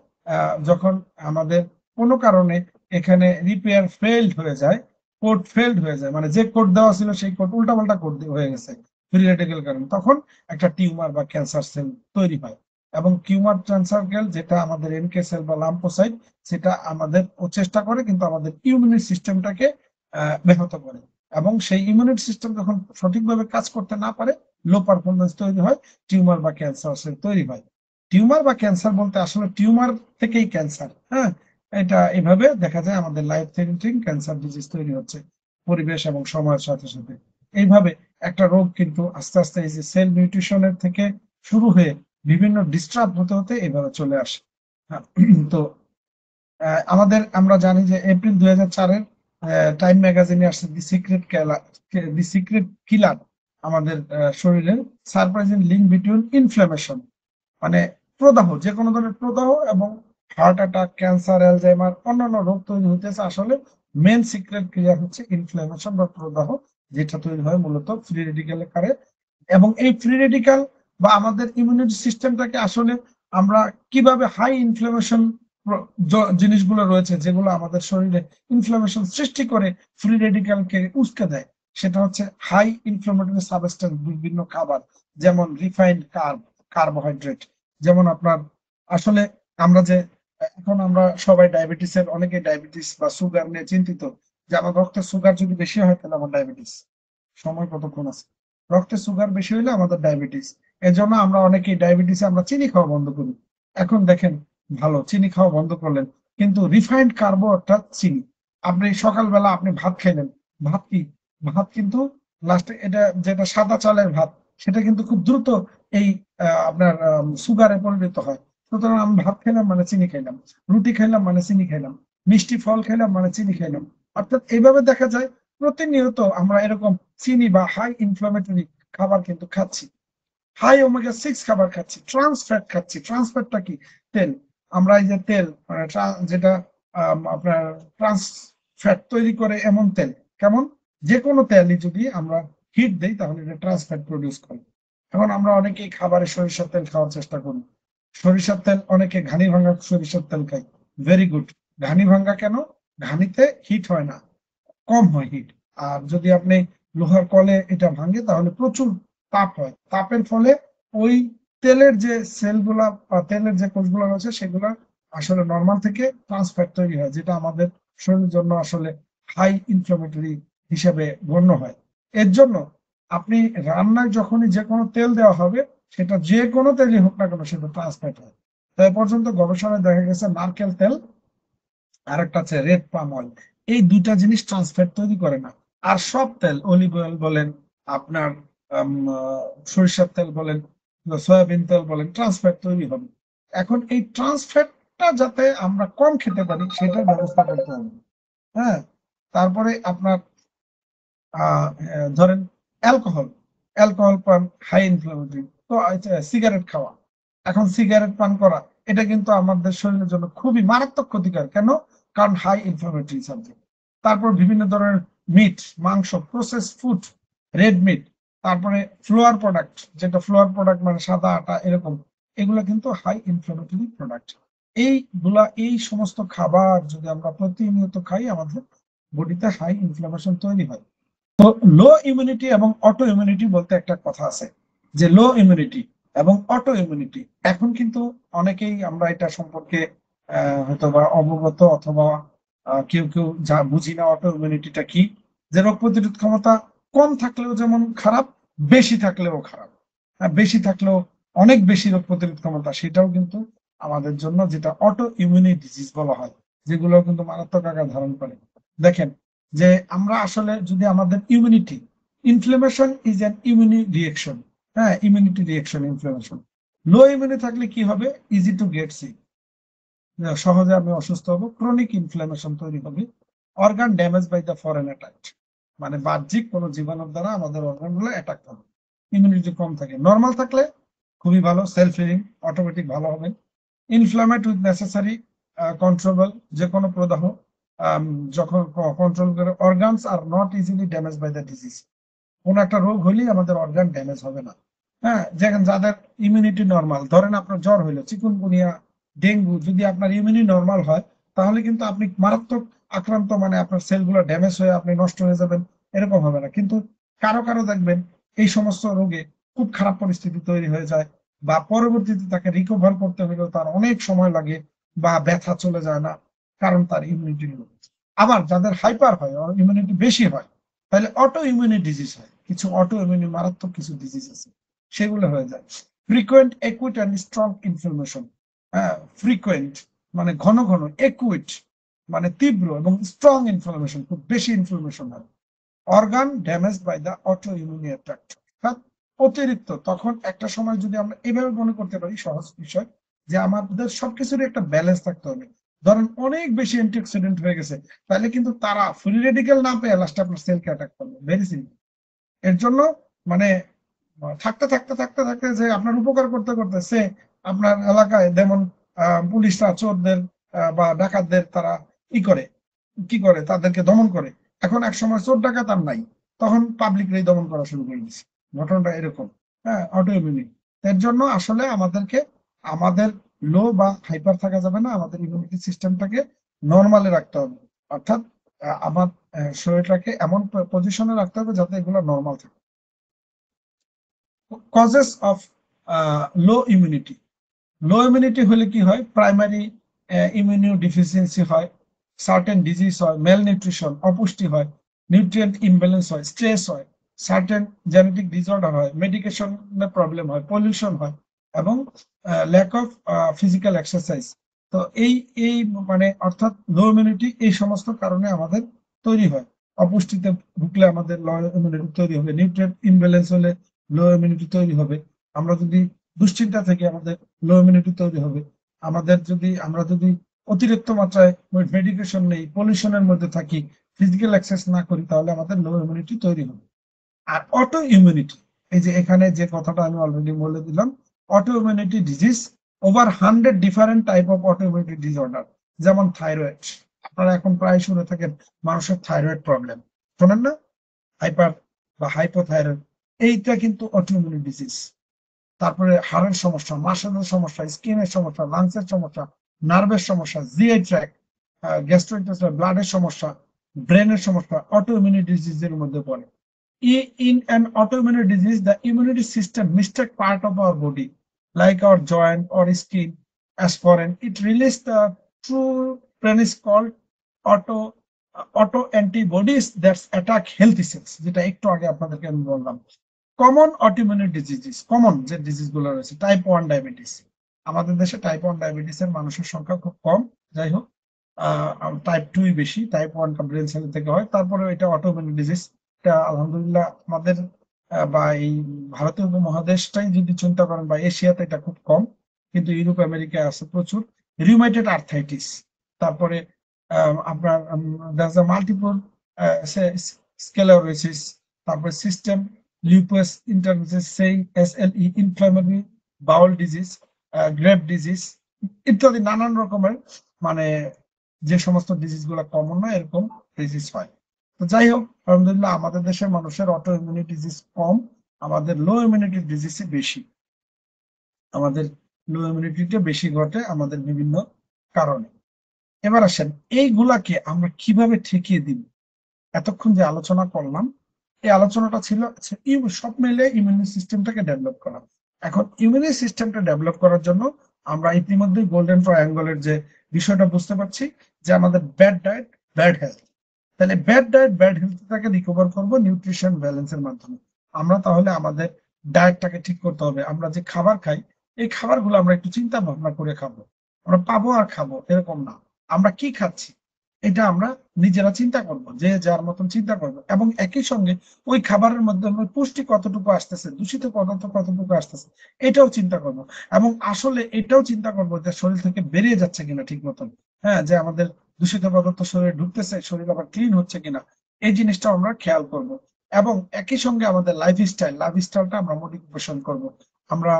যখন আমাদের কোনো কারণে এখানে রিপেয়ার ফেইল্ড হয়ে যায়, কোড ফেইল্ড হয়ে যায়, মানে যে কোড দেওয়া ছিল সেই কোড উল্টাপাল্টা কোড হয়ে গেছে ফ্রি রেডিক্যাল কারণে, তখন একটা টিউমার বা ক্যান্সার সেল তৈরি হয়। এবং টিউমার ক্যান্সার সেল যেটা আমাদের এনকে সেল বা লাম্পোসাইট, সেটা আমাদের ও চেষ্টা করে কিন্তু আমাদের ইমিউনিটি সিস্টেমটাকে ব্যাহত করে। এবং সেই ইমিউনিটি সিস্টেম যখন সঠিকভাবে কাজ করতে না পারে, লো পারফরমেন্স তৈরি হয়, টিউমার বা ক্যান্সার সেল তৈরি হয়। টিউমার বা ক্যান্সার বলতে আসলে টিউমার থেকেই ক্যান্সার, হ্যাঁ, এটা এভাবে দেখা যায় আমাদের লাইফ থ্রেটানিং ক্যান্সার ডিজিজ তৈরি হচ্ছে পরিবেশ এবং সময়ের সাথে সাথে। এইভাবে একটা রোগ কিন্তু আস্তে আস্তে এই যে সেল মিউটেশনের থেকে শুরু হয়ে বিভিন্ন ডিস্টার্ব হতে হতে এভাবে চলে আসে। হ্যাঁ, তো আমাদের, আমরা জানি যে এপ্রিল 2004-এর টাইম ম্যাগাজিনে আসছে দি সিক্রেট কিলার, আমাদের শরীরের সারপ্রাইজিং লিঙ্ক বিটুইন ইনফ্লামেশন, মানে প্রদাহ, যে কোনো ধরনের প্রদাহ এবং হার্ট অ্যাটাক, ক্যান্সার, অ্যালজাইমার, অন্যান্য রোগ তৈরি হতেছে আসলে মেন সিক্রেট ক্রিয়া হচ্ছে ইনফ্লামেশন বা প্রদাহ, যেটা তৈরি হয় মূলত ফ্রি রেডিক্যালের কারণে। এবং এই ফ্রি রেডিক্যাল বা আমাদের ইমিউনিটি সিস্টেমটাকে আসলে আমরা কিভাবে হাই ইনফ্লামেশন জিনিসগুলো রয়েছে যেগুলো আমাদের শরীরে ইনফ্লামেশন সৃষ্টি করে ফ্রি রেডিক্যালকে উস্কে দেয়, সেটা হচ্ছে হাই ইনফ্লামেটরি সাবস্টেন্স, বিভিন্ন খাবার, যেমন রিফাইন্ড কার্বোহাইড্রেট, যেমন আপনার আসলে আমরা যে এখন আমরা সবাই ডায়াবেটিসের, অনেকে ডায়াবেটিস বা সুগার নিয়ে চিন্তিত, যে আমার রক্তে সুগার যদি বেশি হয় তাহলে আমার ডায়াবেটিস। সময় কতক্ষণ আছে, রক্তে সুগার বেশি হইলে আমাদের ডায়াবেটিস। এজন্য আমরা অনেকেই ডায়াবেটিসে আমরা চিনি খাওয়া বন্ধ করি। এখন দেখেন, ভালো, চিনি খাওয়া বন্ধ করলেন, কিন্তু রিফাইন্ড কার্বো অর্থাৎ চিনি, আপনি সকালবেলা আপনি ভাত খেলেন, ভাত কি, ভাত কিন্তু লাস্টে এটা যেটা সাদা চালের ভাত, সেটা কিন্তু খুব দ্রুত এই আপনার সুগারে পরিণত হয়। সুতরাং আমি ভাত খেলাম মানে চিনি খাইলাম, রুটি খাইলাম মানে চিনি খাইলাম, মিষ্টি ফল খাইলাম মানে চিনি খাইলাম। অর্থাৎ এইভাবে দেখা যায় প্রতিনিয়ত আমরা এরকম চিনি বা হাই ইনফ্লামেটরি খাবার কিন্তু খাচ্ছি, হাই ওমেগা 6 খাবার খাচ্ছি, ট্রান্স ফ্যাট খাচ্ছি। ট্রান্স ফ্যাটটা কি? তেল। আমরা এই যে তেল মানে যেটা আপনার ট্রান্স ফ্যাট তৈরি করে এমন তেল, কেমন, যে কোনো তেলই যদি আমরা হিট দেই তাহলে এটা ট্রান্স ফ্যাট প্রডিউস করে। এখন আমরা অনেকেই খাবারে সরিষার তেল খাওয়ার চেষ্টা করি, সরিষার তেল, অনেকে ঘানি ভাঙা সরিষার তেল খাই, ভেরি গুড। ঘানি ভাঙা কেন? ঘানিতে হিট হয় না, কম হয় হিট। আর যদি আপনি লোহার কলে এটা ভাঙে তাহলে প্রচুর তাপ হয়, তাপের ফলে ওই তেলের যে সেলগুলা বা তেলের যে কোষগুলো রয়েছে সেগুলো আসলে নর্মাল থেকে ট্রান্সফ্যাট তৈরি হয়, যেটা আমাদের শরীরের জন্য আসলে হাই ইনফ্লামেটরি হিসেবে গণ্য হয়। এর জন্য আপনি রান্নায় যখনই যে কোনো তেল দেওয়া হবে, সেটা যে কোনো তেলই হোক না কেন সেটা ট্রান্সফ্যাট হয়। তাই পর্যন্ত গবেষণায় দেখা গেছে নারকেল তেল আর একটা আছে রেড পাম অয়েল, এই দুইটা জিনিস ট্রান্সফ্যাট তৈরি করে না। আর সব তেল, অলিভ অয়েল বলেন, আপনার সরিষার তেল বলেন, সয়াবিন তেল বলেন, ট্রান্সফ্যাট তৈরি হবে। এখন এই ট্রান্সফ্যাটটা যাতে আমরা কম খেতে পারি সেটার ব্যবস্থা করতে হবে। হ্যাঁ, তারপরে আপনার ধরেন অ্যালকোহল, অ্যালকোহল পান হাই ইনফ্লামেটরি, তো সিগারেট খাওয়া, এখন সিগারেট পান করা, এটা কিন্তু আমাদের শরীরের জন্য খুবই মারাত্মক ক্ষতিকর। কেন? কারণ হাই ইনফ্লামেটরি সাবজেক্ট। তারপর বিভিন্ন ধরনের মিট, মাংস, প্রসেস ফুড, রেড মিট, তারপরে ফ্লোয়ার প্রোডাক্ট, যেটা ফ্লোয়ার প্রোডাক্ট মানে সাদা আটা এরকম, এগুলো কিন্তু হাই ইনফ্লামেটরি প্রোডাক্ট। এই সমস্ত খাবার যদি আমরা প্রতিনিয়ত খাই, আমাদের বডিতে হাই ইনফ্লামেশন তৈরি হয়। তো লো ইমিউনিটি এবং অটো ইমিউনিটি বলতে একটা কথা আছে, যে লো ইমিউনিটি এবং অটো ইমিউনিটি। এখন কিন্তু অনেকেই আমরা এটা সম্পর্কে হয়তো বা অবগত, অথবা কেউ কেউ যা বুঝি না অটো ইমিউনিটিটা কি, যে রোগ প্রতিরোধ ক্ষমতা কম থাকলেও যেমন খারাপ, বেশি থাকলেও খারাপ। বেশি থাকলেও অনেক বেশি রোগ প্রতিরোধ ক্ষমতা, সেটাও কিন্তু আমাদের জন্য, যেটা অটো ইমিউনি ডিজিজ বলা হয়, যেগুলো কিন্তু মারাত্মক আকার ধারণ করে। দেখেন যে আমরা আসলে যদি আমাদের immunity, inflation is an ইমিউনি reaction, হ্যাঁ, ইমিউনিটি রিয়েকশন, ইনফ্লেমেশন। লো ইমিউনি থাকলে কি হবে? ইজি টু গেট সিক, সহজে আমি অসুস্থ হব, ক্রনিক ইনফ্লেমেশন তৈরি হবে, organ damage by the foreign attack, মানে বাহ্যিক কোনো জীবাণুর দ্বারা আমাদের অর্গানগুলো অ্যাটাক হবে। ইমিউনিটি কম থাকে। নর্মাল থাকলে খুবই ভালো, সেলফ হিলিং অটোমেটিক ভালো হবে। ইনফ্লামেট উইথ নেসেসারি কন্ট্রোলেবল, যে কোনো প্রদাহ যখন কন্ট্রোল করে, organs are not easily damage by the disease, কোন একটা রোগ হলেই আমাদের অর্গান ড্যামেজ হবে না। হ্যাঁ, যেখানে যাদের ইমিউনিটি নর্মাল, ধরেন আপনার জ্বর হইলো, চিকুনগুনিয়া, ডেঙ্গু, যদি আপনার ইমিউনিটি নর্মাল হয় তাহলে কিন্তু আপনি মারাত্মক আক্রান্ত, মানে আপনার সেলগুলো ড্যামেজ হয়ে আপনি নষ্ট হয়ে যাবেন, এরকম হবে না। কিন্তু কারো কারো দেখবেন এই সমস্ত রোগে খুব খারাপ পরিস্থিতি তৈরি হয়ে যায়, বা পরবর্তীতে তাকে রিকভার করতে হলেও তার অনেক সময় লাগে, বা ব্যথা চলে যায় না, কারণ তার ইমিউনিটি। আবার যাদের হাইপার হয়, ইমিউনিটি বেশি হয়, তাহলে অটো ইমিউনি ডিজিজ হয়, কিছু অটো ইমিউনি মারাত্মক কিছু ডিজিজ আছে, সেগুলো হয়ে যায়। Frequent acute and strong inflammation, হ্যাঁ, ফ্রিকুয়েন্ট মানে ঘন ঘন, একুইট মানে তীব্র, এবং স্ট্রং ইনফ্লামেশন খুব বেশি ইনফ্লামেশন হয়। Organ damage by the auto immune attack, অর্থাৎ অতিরিক্ত। তখন একটা সময় যদি আমরা এভাবে মনে করতে পারি, সহজ বিষয়, যে আমাদের সবকিছুরই একটা ব্যালেন্স থাকতে হবে। ধরেন অনেক বেশি অ্যান্টিঅক্সিডেন্ট হয়ে গেছে, তাহলে কিন্তু তারা ফ্রি রেডিকেল না পেয়ে লাস্টে আপনার সেলকে অ্যাটাক করবে, ভেরি সিম্পল। এর জন্য মানে থাকতে থাকতে থাকতে থাকতে যে আপনার উপকার করতে করতে সে আপনার এলাকায় যেমন পুলিশরা চোরদের বা ডাকাতদের তারা ই করে, কি করে, তাদেরকে দমন করে। এখন এক সময় চোর ডাকাত আর নাই, তখন পাবলিকরাই দমন করা শুরু করে দিচ্ছে। ঘটনাটা এরকম। হ্যাঁ, অটো ইমিউনি। এর জন্য আসলে আমাদেরকে আমাদের লো বা হাইপার থাকা যাবে না, আমাদের ইমিউনিটি সিস্টেমটাকে নর্মালে রাখতে হবে। অর্থাৎ আমার শরীরটাকে এমন পজিশনে রাখতে হবে যাতে এগুলো নর্মাল থাকে। Causes of low immunity. Low immunity হলে কি হয়? প্রাইমারি ইমিউনো ডিফিসিয়েন্সি হয়, সার্টেন ডিজিজ হয়, মেল নিউট্রিশন, অপুষ্টি হয়, নিউট্রিয়েন্ট ইমব্যালেন্স হয়, স্ট্রেস হয়, সার্টেন জেনেটিক ডিসঅর্ডার হয়, মেডিকেশনের প্রবলেম হয়, পলিউশন হয়, এবং ল্যাক অফ ফিজিক্যাল এক্সারসাইজ, তো এই এই মানে অর্থাৎ লো ইমিউনিটি এই সমস্ত কারণে আমাদের তৈরি হয়। অপুষ্টিতে ভুগলে আমাদের লো ইমিউনিটি তৈরি হবে, নিউট্রিয়েন্ট ইমব্যালেন্স হলে লো ইমিউনিটি তৈরি হবে। আমরা যদি দুশ্চিন্তা থেকে আমাদের লো ইমিউনিটি তৈরি হবে। আমরা যদি অতিরিক্ত মাত্রায় মেডিকেশন নেই, পলিউশনের মধ্যে থাকি, ফিজিক্যাল এক্সারসাইজ না করি, তাহলে আমাদের লো ইমিউনিটি তৈরি হবে। আর অটো ইমিউনিটি, এই যে এখানে যে কথাটা আমি অলরেডি বলে দিলাম, auto immunity disease, over 100 different type of auto immunity disorder. যেমন থাইরয়েড, আপনারা এখন প্রায় শুনে থাকেন মানুষের থাইরয়েড প্রবলেম, শোনেন না? হাইপার বা হাইপোথাইরয়েড, এইটা কিন্তু অটো ইমিউনিটি ডিজিজ। তারপরে হাড়ের সমস্যা, মাসেলের সমস্যা, স্কিনের সমস্যা, লাংসের সমস্যা, নার্ভের সমস্যা, জিআই ট্র্যাক্ট, গ্যাস্ট্রোইন্টেস্টাইনাল, ব্লাডের সমস্যা, ব্রেনের সমস্যা অটো ইমিউনিটি ডিজিজের মধ্যে পড়ে। In an autoimmune disease, the immunity system mistake part of our body, like our joint or skin, as foreign. It releases the true premise called auto antibodies that attack healthy cells. যেটা একটু আগে আপনাদেরকে আমি বললাম। Common autoimmune disease, common যে disease গুলো রয়েছে, type 1 diabetes. আমাদের দেশে টাইপ 1 ডায়াবেটিসের মানুষের সংখ্যা খুব কম, যাই হোক টাইপ 2 বেশি, টাইপ 1 টা ব্রেন সেল থেকে হয়। তারপরে এটা অটোইমিউন ডিজিজ, এটা আলহামদুলিল্লাহ আমাদের বা এই ভারতীয় উপমহাদেশটাই যদি চিন্তা করেন, বা এশিয়াতে এটা খুব কম, কিন্তু ইউরোপ আমেরিকায় আছে প্রচুর। রিউমেটেড আর্থাইটিস, তারপরে আপনার মাল্টিপল স্ক্লেরোসিস, তারপরে সিস্টেম লিউপাস ইন্টারভিসিস, সেই SLE, inflammatory bowel disease, grave disease ইত্যাদি নানান রকমের, মানে যে সমস্ত ডিজিজ গুলা কমন না এরকম ডিজিজ হয়। তো যাই হোক, আলহামদুলিল্লাহ আমাদের দেশের মানুষের অটো ইমিউনিটি ডিজিজ কম, আমাদের লো ইমিউনিটি ডিজিজ বেশি। আমাদের লো ইমিউনিটিটা বেশি ঘটে আমাদের বিভিন্ন কারণে। এবার আসেন এইগুলাকে আমরা কিভাবে ঠেকিয়ে দিব। এতক্ষণ যে আলোচনা করলাম, এই আলোচনাটা ছিল সব মিলে ইমিউনি সিস্টেমটাকে ডেভেলপ করা। এখন ইমিউনি সিস্টেমটা ডেভেলপ করার জন্য আমরা ইতিমধ্যে গোল্ডেন ট্রায়াঙ্গলের যে বিষয়টা বুঝতে পারছি, যে আমাদের ব্যাড ডায়েট, ব্যাড হেলথ। তাহলে ব্যাড ডায়েট, ব্যাড হেলথটাকে রিকভার করবো নিউট্রিশন ব্যালেন্সের মাধ্যমে। আমরা তাহলে আমাদের ডায়েটটাকে ঠিক করতে হবে। আমরা যে খাবার খাই, এই খাবারগুলো আমরা একটু চিন্তা ভাবনা করে খাবো। আমরা পাবো আর খাবো এরকম না, আমরা কি খাচ্ছি এটা আমরা নিজেরা চিন্তা করব, যে যার মতন চিন্তা করবো। এবং একই সঙ্গে ওই খাবারের মধ্যে পুষ্টি কতটুকু আসতেছে, দূষিত পদার্থ কতটুকু আসতেছে, এটাও চিন্তা করব। এবং আসলে এটাও চিন্তা করবো যে শরীর থেকে বেরিয়ে যাচ্ছে কিনা ঠিক মতন, হ্যাঁ, যে আমাদের দূষিত পদার্থ শরীরে ঢুকতেছে, শরীর আবার ক্লিন হচ্ছে কিনা, এই জিনিসটা আমরা খেয়াল করব। এবং একই সঙ্গে আমাদের লাইফস্টাইলটা আমরা মডিফিকেশন করব। আমরা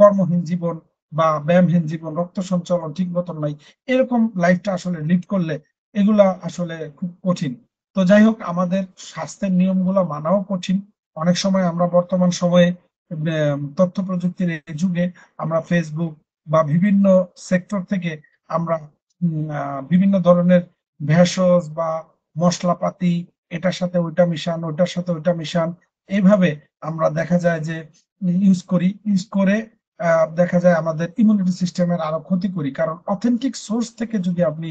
কর্মহীন জীবন বা ব্যায়ামহীন জীবন, রক্ত সঞ্চালন ঠিক মতন নাই, এরকম লাইফটা আসলে লিড করলে এগুলা আসলে খুব কঠিন। তো যাই হোক, আমাদের স্বাস্থ্যের নিয়মগুলো মানাও কঠিন। অনেক সময় আমরা বর্তমান সময়ে তথ্য প্রযুক্তির এই যুগে আমরা ফেসবুক বা বিভিন্ন সেক্টর থেকে আমরা বিভিন্ন ধরনের ভেষজ বা মশলাপাতি, এটার সাথে ওইটা মিশান, ওইটার সাথে ওইটা মিশান, এইভাবে আমরা দেখা যায় যে ইউজ করে দেখা যায় আমাদের ইমিউনিটি সিস্টেমের আরো ক্ষতি করি। কারণ অথেন্টিক সোর্স থেকে যদি আপনি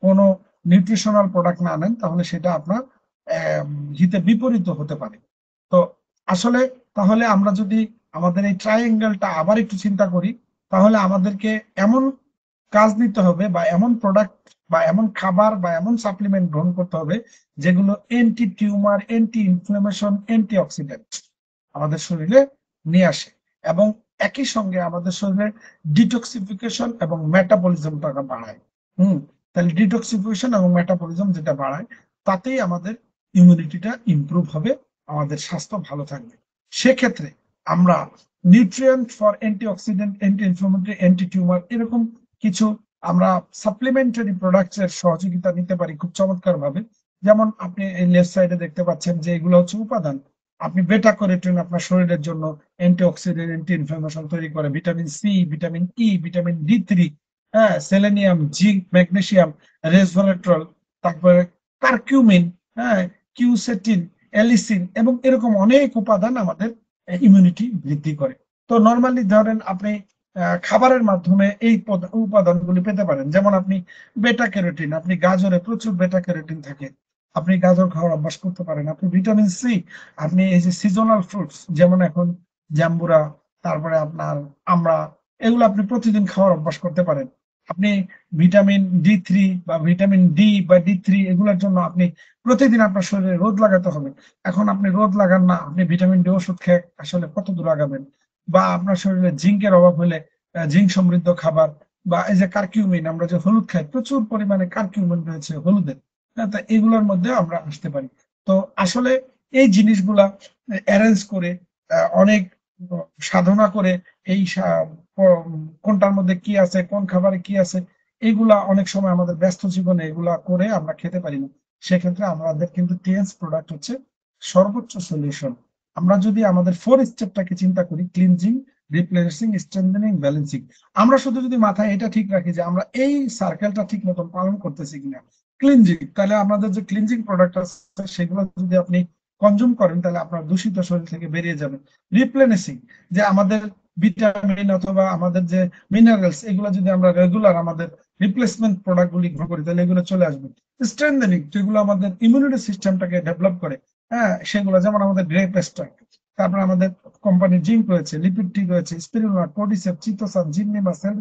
কোনো নিউট্রিশনাল প্রোডাক্ট না নেন, তাহলে সেটা আপনার হিতে বিপরীত হতে পারে। তো আসলে তাহলে আমরা যদি আমাদের এই ট্রায়াঙ্গেলটা আবার একটু চিন্তা করি, তাহলে আমাদেরকে এমন কাজ নিতে হবে, বা এমন প্রোডাক্ট বা এমন খাবার বা এমন সাপ্লিমেন্ট গ্রহণ করতে হবে যেগুলো anti tumour, anti inflammation, anti oxidant আমাদের শরীরে নিয়ে আসে, এবং একই সঙ্গে আমাদের শরীরে ডিটক্সিফিকেশন এবং মেটাবলিজমটাকে বাড়ায়। তাহলে ডিটক্সিফিকেশন এবং মেটাবলিজম যেটা বাড়ায়, তাতেই আমাদের ইমিউনিটিটা ইমপ্রুভ হবে, আমাদের স্বাস্থ্য ভালো থাকবে। সেক্ষেত্রে আমরা nutrient for antioxidant, anti inflammatory, anti tumour, এরকম কিছু আমরা সাপ্লিমেন্টারি প্রোডাক্টস এর সহযোগিতা নিতে পারি খুব চমৎকার ভাবে। যেমন আপনি এই লেফট সাইডে দেখতে পাচ্ছেন যে এগুলো হচ্ছে উপাদান। আপনি বেটা ক্যারোটিন আপনার শরীরের জন্য অ্যান্টিঅক্সিডেন্ট, অ্যান্টি ইনফ্লামেশন তৈরি করে। Vitamin C, vitamin E, vitamin D3, হ্যাঁ, সেলেনিয়াম, জিঙ্ক, ম্যাগনেসিয়াম, রেসভেরাট্রল, তারপরে কারকিউমিন, হ্যাঁ, কিউসেটিন, এলিসিন, এবং এরকম অনেক উপাদান আমাদের ইমিউনিটি বৃদ্ধি করে। তো নর্মালি ধরেন আপনি খাবারের মাধ্যমে এই উপাদানগুলি পেতে পারেন। যেমন আপনি বেটা ক্যারোটিন, আপনি গাজরে প্রচুর বেটা ক্যারোটিন থাকে, আপনি গাজর খাওয়ার অভ্যাস করতে পারেন। আপনি ভিটামিন সি, আপনি এই যে সিজনাল ফ্রুটস, যেমন এখন জাম্বুরা, তারপরে আপনার আমরা, এগুলো আপনি প্রতিদিন খাওয়ার অভ্যাস করতে পারেন। আপনি ভিটামিন D3 বা ভিটামিন D বা D3 এগুলোর জন্য আপনি প্রতিদিন আপনার শরীরে রোদ লাগাতে হবে। এখন আপনি রোদ লাগান না, আপনি ভিটামিন D ওষুধ খেয়ে আসলে কত দূর আগাবেন? বা আপনার শরীরে জিঙ্কের অভাব হলে জিঙ্ক সমৃদ্ধ খাবার, বা এই যে কারকিউমিন, আমরা যে হলুদ খাই, প্রচুর পরিমাণে কারকিউমিন রয়েছে হলুদে। তা এগুলোর মধ্যে আমরা আসতে পারি। তো আসলে এই জিনিসগুলা অ্যারেঞ্জ করে অনেক সাধনা করে এই কোনটার মধ্যে কি আছে, কোন খাবারে কি আছে, এগুলা অনেক সময় আমাদের ব্যস্ত জীবনে এগুলা করে আমরা খেতে পারি না। সেক্ষেত্রে আমাদের কিন্তু টিএনস প্রোডাক্ট হচ্ছে সর্বোচ্চ সলিউশন। আমরা যদি আমাদের 4 স্টেপটাকে চিন্তা করি, ক্লিনজিং, রিপ্লেসিং, স্ট্রেংথেনিং, ব্যালেন্সিং, আমরা শুধু যদি মাথায় এটা ঠিক রাখি যে আমরা এই সার্কেলটা ঠিক মতন পালন করতেছি কিনা। ক্লিনজিং, তাহলে আমাদের যে ক্লিনজিং প্রোডাক্ট আছে সেগুলো যদি আপনি কনজিউম করেন তাহলে আপনার দূষিত শরীর থেকে বেরিয়ে যাবে। রিপ্লেনিশিং, যে আমাদের ভিটামিন অথবা আমাদের যে মিনারেলস, এগুলো যদি আমরা রেগুলার আমাদের রিপ্লেসমেন্ট প্রোডাক্ট গুলি গ্রহণ করি তাহলে এগুলো চলে আসবে। স্ট্রেংথেনিং, যেগুলো আমাদের ইমিউনিটি সিস্টেমটাকে ডেভেলপ করে, হ্যাঁ সেগুলো যেমন আমাদের গ্রেপ এক্সট্রাক্ট, তারপর আমাদের কোম্পানির জিঙ্ক রয়েছে, লিপিড টি রয়েছে, স্পিরুলিনা, কোর্ডিসেপ, চিতোসান, জিননিমা, সেলফ,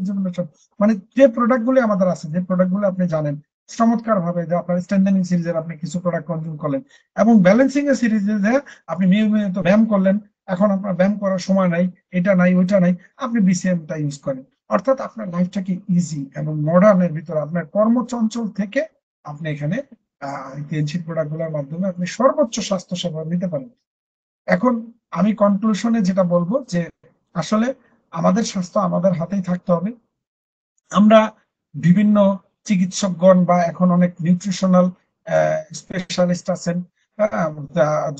মানে যে প্রোডাক্ট গুলি আমাদের আছে, যে প্রোডাক্ট গুলো আপনি জানেন চমৎকার ভাবে, যে আপনার স্ট্রেংথেনিং সিরিজের আপনি কিছু প্রোডাক্ট কনজিউম করলেন, এবং ব্যালেন্সিং এর সিরিজে যে আপনি নিয়মিত ব্যায়াম করলেন, এখন আপনার ব্যায়াম করার সময় নাই, এটা নাই ওইটা নাই, আপনি বিসিএমটা ইউজ করেন। অর্থাৎ আপনার লাইফটাকে ইজি এবং মডার্নের ভিতরে আপনার কর্মচঞ্চল থেকে আপনি এখানে টিএনসি প্রোডাক্ট গুলোর মাধ্যমে আপনি সর্বোচ্চ স্বাস্থ্য সেবা নিতে পারেন। এখন আমি কনক্লুশনে যেটা বলবো যে আসলে আমাদের স্বাস্থ্য আমাদের হাতেই থাকতে হবে। আমরা বিভিন্ন চিকিৎসকগণ বা এখন অনেক নিউট্রিশনাল স্পেশালিস্ট আছেন,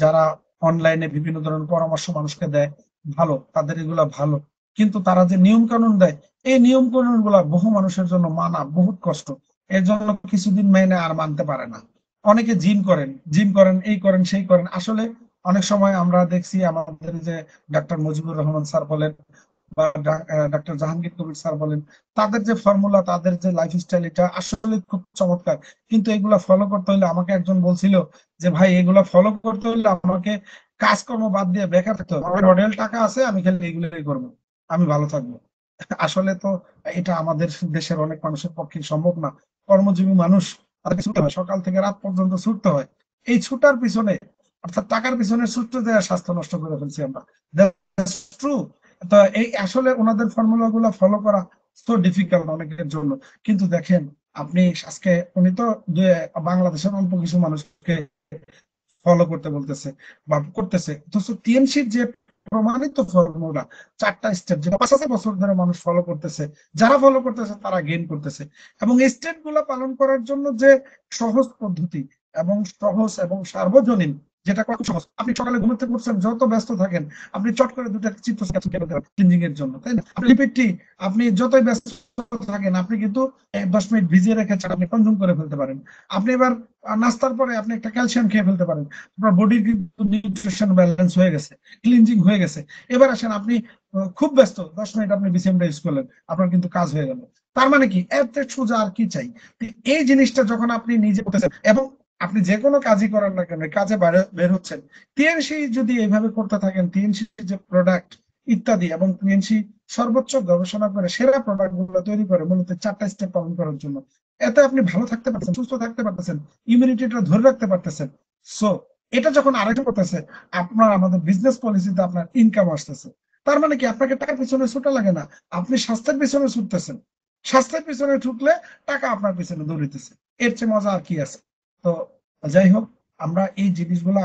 যারা অনলাইনে বিভিন্ন ধরনের পরামর্শ মানুষকে দেয়, ভালো, তাদের এগুলা ভালো, কিন্তু তারা যে নিয়ম কানুন দেয়, এই নিয়ম কানুন গুলা বহু মানুষের জন্য মানা বহুত কষ্ট। এর জন্য কিছুদিন মেনে আর মানতে পারে না। অনেকে জিম করেন, এই করেন সেই করেন। আসলে অনেক সময় আমরা দেখছি আমাদের যে ডাক্তার মুজিবুর রহমান স্যার বলেন বা ডাক্তার জাহাঙ্গীর কবির স্যার বলেন, তাদের যে ফর্মুলা, তাদের যে লাইফস্টাইল, এটা আসলে খুব চমৎকার। কিন্তু এগুলা ফলো করতে হলে, আমাকে একজন বলছিল যে ভাই এগুলা ফলো করতে হলে আমাকে কাজকর্ম বাদ দিয়ে বেকার থাকতে হবে, আমার মডেল টাকা আছে, আমি খালি এগুলোই করবো, আমি ভালো থাকবো। আসলে তো এটা আমাদের দেশের অনেক মানুষের পক্ষে সম্ভব না। কর্মজীবী মানুষ, তাদেরকে ছুটতে হয়, সকাল থেকে রাত পর্যন্ত ছুটতে হয়। এই ছুটার পিছনে, অর্থাৎ টাকার পিছনে ছুটতে দেওয়া স্বাস্থ্য নষ্ট করে ফেলছি আমরা। ট্রু। তো এই আসলে ওনাদের ফর্মুলা গুলা ফলো করা তো ডিফিকাল্ট অনেকের জন্য। কিন্তু দেখেন, আপনি আজকে উনি তো বাংলাদেশের অল্প কিছু মানুষকে ফলো করতে বলতেছে বা করতেছে, তো টিএমসির যে প্রমাণিত ফর্মুলা, 4টা স্টেপ, যেটা 5,000 বছর ধরে মানুষ ফলো করতেছে, যারা ফলো করতেছে তারা গেইন করতেছে। এবং এই স্টেপ গুলা পালন করার জন্য যে সহজ পদ্ধতি এবং সহজ এবং সার্বজনীন, যেটা কত সহজ, আপনি সকালে ঘুমোতে করছেন, যত ব্যস্ত থাকেন, আপনি চট করে দুটো চিত্র ক্লিনজিং এর জন্য, তাই না? আপনি লিপিডটি, আপনি যতই ব্যস্ত থাকেন, আপনি কিন্তু 10 মিনিট ভিজিয়ে রেখে আপনি কনজিউম করে ফেলতে পারেন। আপনি এবার নাস্তার পরে আপনি একটা ক্যালসিয়াম খেয়ে ফেলতে পারেন। আপনার বডির কিন্তু নিউট্রিশন ব্যালেন্স হয়ে গেছে, ক্লিনজিং হয়ে গেছে। এবার আসেন, আপনি খুব ব্যস্ত, 10 মিনিট আপনি বিসিএমটা ইউজ করলেন, আপনার কিন্তু কাজ হয়ে গেল। তার মানে কি, এত সোজা আর কি চাই? এই জিনিসটা যখন আপনি নিজে করতেছেন, এবং আপনি যে কোনো কাজই করেন না কেন, কাজে বের হচ্ছেন, টিএনসি যদি এইভাবে করতে থাকেন, টিএনসি যে প্রোডাক্ট ইত্যাদি, এবং টিএনসি সর্বোচ্চ গবেষণা করে সেরা প্রোডাক্ট গুলো তৈরি করে মূলত 4টা স্টেপ পালন করার জন্য, এতে আপনি ভালো থাকতে পারতেছেন, সুস্থ থাকতে পারতেছেন, ইমিউনিটিটা ধরে রাখতে পারতেছেন। সো এটা যখন আরেকজন করতেছে, আপনার আমাদের বিজনেস পলিসিতে আপনার ইনকাম আসতেছে। তার মানে কি, আপনাকে টাকার পিছনে ছুটা লাগে না, আপনি স্বাস্থ্যের পিছনে ছুটতেছেন। স্বাস্থ্যের পিছনে ছুটলে টাকা আপনার পিছনে দৌড়িতেছে। এর চেয়ে মজা আর কি আছে? তো যাই হোক, আমরা এই জিনিসগুলো